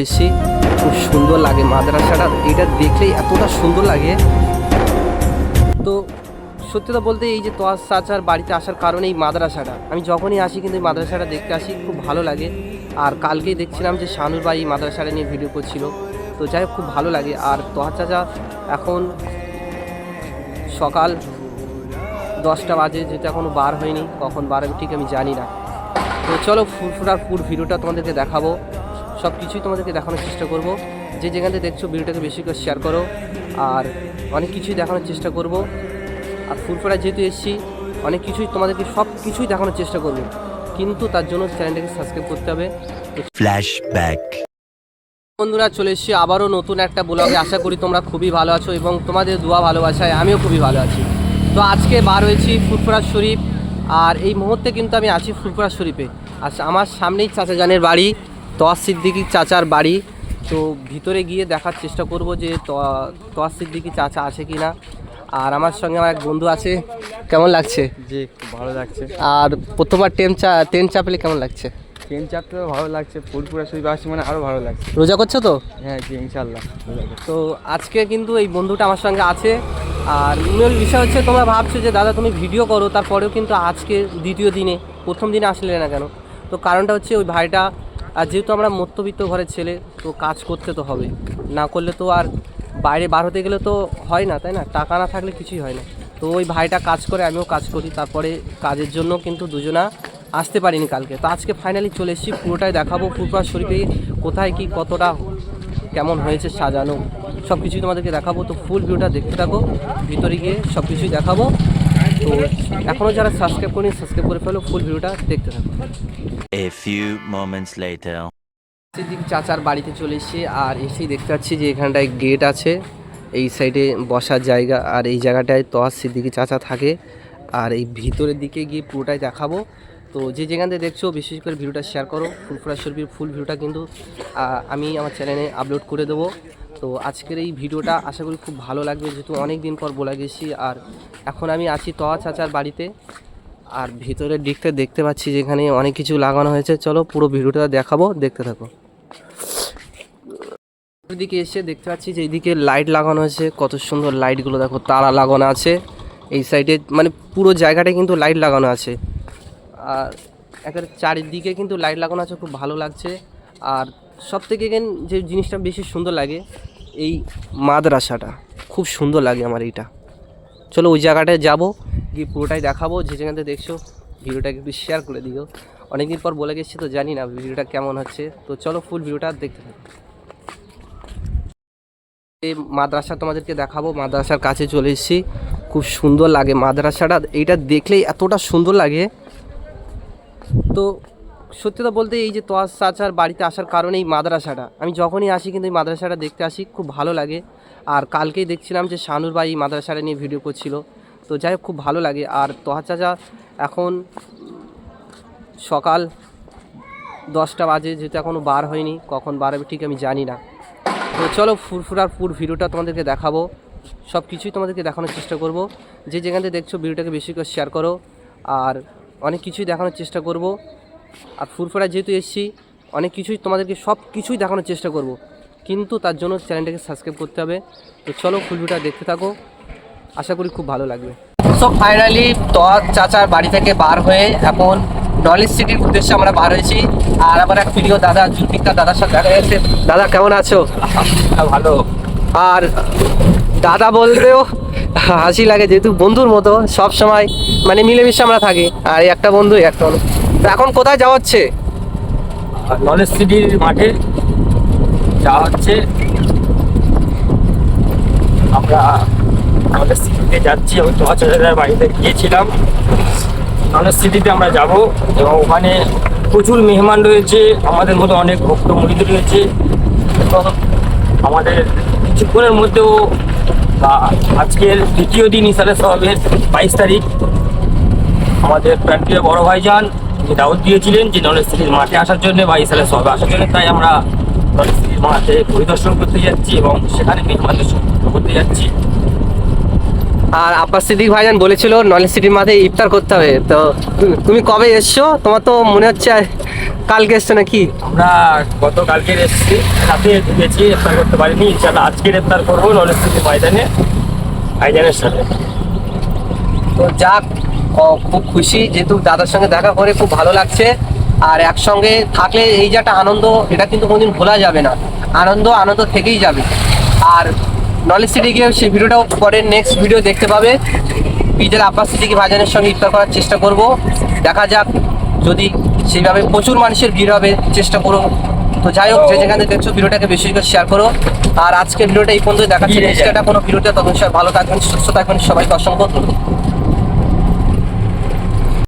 বেশি খুব সুন্দর লাগে মাদ্রাসাটা, এটা দেখলেই এতটা সুন্দর লাগে। তো সত্যি কথা বলতে এই যে তোয়াজ চাচার বাড়িতে আসার কারণে এই মাদ্রাসাটা, আমি যখনই আসি কিন্তু এই মাদ্রাসাটা দেখতে আসি, খুব ভালো লাগে। আর কালকেই দেখছিলাম যে শানুর ভাই মাদ্রাসাটা নিয়ে ভিডিও করছিল, তো যাই হোক খুব ভালো লাগে। আর তোয়াজ চাচা এখন সকাল 10টা বাজে, যেহেতু এখনও বার হয়নি, কখন বার হবে ঠিক আমি জানি না। তো চলো ফুরফুরার পুরো ভিডিওটা তোমাদেরকে দেখাবো, সব কিছুই তোমাদেরকে দেখানোর চেষ্টা করব। যে যেখান থেকে দেখছো ভিডিওটাকে বেশি করে শেয়ার করো, আর অনেক কিছুই দেখানোর চেষ্টা করব। আর ফুরফুরা যেহেতু এসেছি, অনেক কিছুই তোমাদেরকে সব কিছুই দেখানোর চেষ্টা করব, কিন্তু তার জন্য চ্যানেলটাকে সাবস্ক্রাইব করতে হবে। ফ্ল্যাশব্যাক। বন্ধুরা চলে এসেছি আবারও নতুন একটা ব্লগে। আশা করি তোমরা খুবই ভালো আছো এবং তোমাদের দোয়া ভালোবাসায় আমিও খুবই ভালো আছি। তো আজকে বার হয়েছি ফুরফুরা শরীফ, আর এই মুহূর্তে কিন্তু আমি আছি ফুরফুরা শরীফে। আর আমার সামনেই চাচা জানের বাড়ি, তোয়াজ সিদ্দিকী চাচার বাড়ি। তো ভিতরে গিয়ে দেখার চেষ্টা করব যে তোয়াজ সিদ্দিকী চাচা আছে কি না। আর আমার সঙ্গে আমার এক বন্ধু আছে। কেমন লাগছে? জি, খুব ভালো লাগছে। আর প্রথমবার ট্রেন চাপলে কেমন লাগছে? ট্রেন চাপতেও ভালো লাগছে, ফুরফুরা শরীফ আসি মানে আরও ভালো লাগছে। রোজা করছো তো? হ্যাঁ জি, ইনশাল্লাহ। তো আজকে কিন্তু এই বন্ধুটা আমার সঙ্গে আছে। আর মূল বিষয় হচ্ছে, তোমরা ভাবছো যে দাদা তুমি ভিডিও করো, তারপরেও কিন্তু আজকে দ্বিতীয় দিনে, প্রথম দিনে আসলে না কেন? তো কারণটা হচ্ছে ওই ভাইটা, আর যেহেতু আমরা মধ্যবিত্ত ঘরের ছেলে, তো কাজ করতে তো হবে, না করলে তো আর বাইরে বার হতে গেলে তো হয় না, তাই না? টাকা না থাকলে কিছুই হয় না। তো ওই ভাইটা কাজ করে, আমিও কাজ করি, তারপরে কাজের জন্য কিন্তু দুজনা আসতে পারিনি কালকে। তো আজকে ফাইনালি চলে এসেছি, পুরোটাই দেখাবো ফুরফুরা শরীফে কোথায় কি কতটা কেমন হয়েছে সাজানো, সব কিছুই তোমাদেরকে দেখাবো। তো ফুল ভিডিওটা দেখতে থাকো, ভিতরে গিয়ে সব কিছুই দেখাবো। তো এখনও যারা সাবস্ক্রাইব করেনি সাবস্ক্রাইব করে ফেলো, ফুল ভিডিওটা দেখতে থাকো। A few moments later. Siddique চাচার বাড়িতে চলে এসেছি, আর এসেই দেখতে পাচ্ছি যে এখানটায় গেট আছে, এই সাইডে বসার জায়গা, আর এই জায়গাটায় তোয়াজ সিদ্দিকী চাচা থাকে। আর এই ভিতরের দিকে গিয়ে পুরোটাই দেখাবো। তো যে যেখান থেকে দেখছো বিশেষ করে ভিডিওটা শেয়ার করো। ফুরফুরা শরীফের ফুল ভিডিওটা কিন্তু আমি আমার চ্যানেলে আপলোড করে দেবো। তো আজকের এই ভিডিওটা আশা করি খুব ভালো লাগবে, যেহেতু অনেক দিন পর বলে গেছি। আর এখন আমি আছি তোয়াজ চাচার বাড়িতে, আর ভিতরের দিকটা দেখতে পাচ্ছি যেখানে অনেক কিছু লাগানো হয়েছে। চলো পুরো ভিডিওটা দেখাবো, দেখতে থাকো। দিকে এসে দেখতে পাচ্ছি যে এইদিকে লাইট লাগানো হয়েছে, কত সুন্দর লাইটগুলো দেখো, তারা লাগানো আছে এই সাইডে, মানে পুরো জায়গাটায় কিন্তু লাইট লাগানো আছে। আর একের চারিদিকে কিন্তু লাইট লাগানো আছে, খুব ভালো লাগছে। আর সব থেকে যে জিনিসটা বেশি সুন্দর লাগে, এই মাদ্রাসাটা খুব সুন্দর লাগে আমার এইটা। চলো ওই জায়গাটায় যাবো, গিয়ে পুরোটাই দেখাবো। যে যেখানে দেখছো ভিডিওটাকে একটু শেয়ার করে দিও, অনেকদিন পর বলে গেছি তো জানি না ভিডিওটা কেমন হচ্ছে। তো চলো ফুল ভিডিওটা দেখতে থাকো। এই মাদ্রাসা তোমাদেরকে দেখাবো, মাদ্রাসার কাছে চলে এসেছি, খুব সুন্দর লাগে মাদ্রাসাটা, এইটা দেখলেই এতটা সুন্দর লাগে। তো সত্যি কথা বলতে এই যে তোয়াজ চাচার বাড়িতে আসার কারণে এই মাদ্রাসাটা, আমি যখনই আসি কিন্তু এই মাদ্রাসাটা দেখতে আসি, খুব ভালো লাগে। আর কালকেই দেখছিলাম যে শানুর ভাই মাদ্রাসাটা নিয়ে ভিডিও করছিল, তো যাই হোক খুব ভালো লাগে। আর তোয়াজ চাচা এখন সকাল 10টা বাজে, যেহেতু এখনও বার হয়নি, কখন বার হবে ঠিক আমি জানি না। তো চলো ফুরফুরার পুরো ভিডিওটা তোমাদেরকে দেখাবো, সব কিছুই তোমাদেরকে দেখানোর চেষ্টা করব। যে যেখান থেকে দেখছো ভিডিওটাকে বেশি করে শেয়ার করো, আর অনেক কিছুই দেখানোর চেষ্টা করব। আর ফুরফুরা যেহেতু এসেছি, অনেক কিছুই তোমাদেরকে সব কিছুই দেখানোর চেষ্টা করব, কিন্তু তার জন্য চ্যানেলটাকে সাবস্ক্রাইব করতে হবে। তো চলো ফুল ভিডিওটা দেখতে থাকো, আশা করি খুব ভালো লাগবে। সো ফাইনালি তোয়াজ চাচার বাড়ি থেকে বার হয়ে এখন নলেজ সিটির উদ্দেশ্যে আমরা বার হয়েছি। আর আমার এক প্রিয় দাদা জুলফিকার দাদার সাথে দেখা গেছে। দাদা কেমন আছো? ভালো। আর দাদা বলতেও হাসি লাগে, যেহেতু বন্ধুর মতো সব সময় মানে মিলেমিশে আমরা থাকি, আর একটা বন্ধু একটা বন্ধু। তো এখন কোথায় যাওয়া হচ্ছে? নলেজ সিটির মাঠে যাওয়া হচ্ছে, আমরা নলেজ সিটিতে যাচ্ছি। আমি তোয়াজ চাচাদের বাড়িতে গিয়েছিলাম, নলেজ সিটিতে আমরা যাব এবং ওখানে প্রচুর মেহমান রয়েছে, আমাদের মতো অনেক ভক্ত মুরিদ রয়েছে এবং আমাদের কিছুক্ষণের মধ্যেও আজকের দ্বিতীয় দিন ইসালে সাহেবের 22 তারিখ আমাদের প্রান্তীয় বড় ভাইজান দাওয়াত দিয়েছিলেন যে নলেজ সিটির মাঠে আসার জন্য বা ইসালে সাহেবে আসার জন্য। তাই আমরা নলেজ সিটির মাঠে পরিদর্শন করতে যাচ্ছি এবং সেখানে মেহমানদের করতে যাচ্ছি। আর আব্বাস সিদ্দিক ভাইজান বলেছিল নলেজ সিটির মাঠে ইফতার করতে হবে, তো তুমি কবে এসছো? তোমার তো মনে হচ্ছে কালকে এসছো নাকি? আমরা গতকালকে এসেছি, সাথে ঢুকেছি, ইফতার করতে পারিনি। ইনশাল্লাহ আজকে ইফতার করবো নলেজ সিটি ময়দানে ভাইজানের সাথে। তো যাক, খুব খুশি যেহেতু দাদার সঙ্গে দেখা করে খুব ভালো লাগছে। আর একসঙ্গে থাকলে এই যে একটা আনন্দ, এটা কিন্তু কোনোদিন ভোলা যাবে না। আনন্দ থেকেই যাবে। আর নলেজ সিটি গিয়ে সেই ভিডিওটাও পরে নেক্সট ভিডিও দেখতে পাবে। পিজের আব্বাস সিদ্দিকী ভাইজানের সঙ্গে ইফতার করার চেষ্টা করব, দেখা যাক যদি সেইভাবে প্রচুর মানুষের ভিড় হবে, চেষ্টা করো। তো যাই হোক, যে যেখানে দেখছো ভিডিওটাকে বেশি করে শেয়ার করো। আর আজকের ভিডিওটা এই পর্যন্ত দেখাচ্ছি, নেক্সট একটা কোনো ভিডিওতে, তখন সবাই ভালো থাকবেন, সুস্থ থাকবেন, সবাইকে অসংখ্য ধন্যবাদ।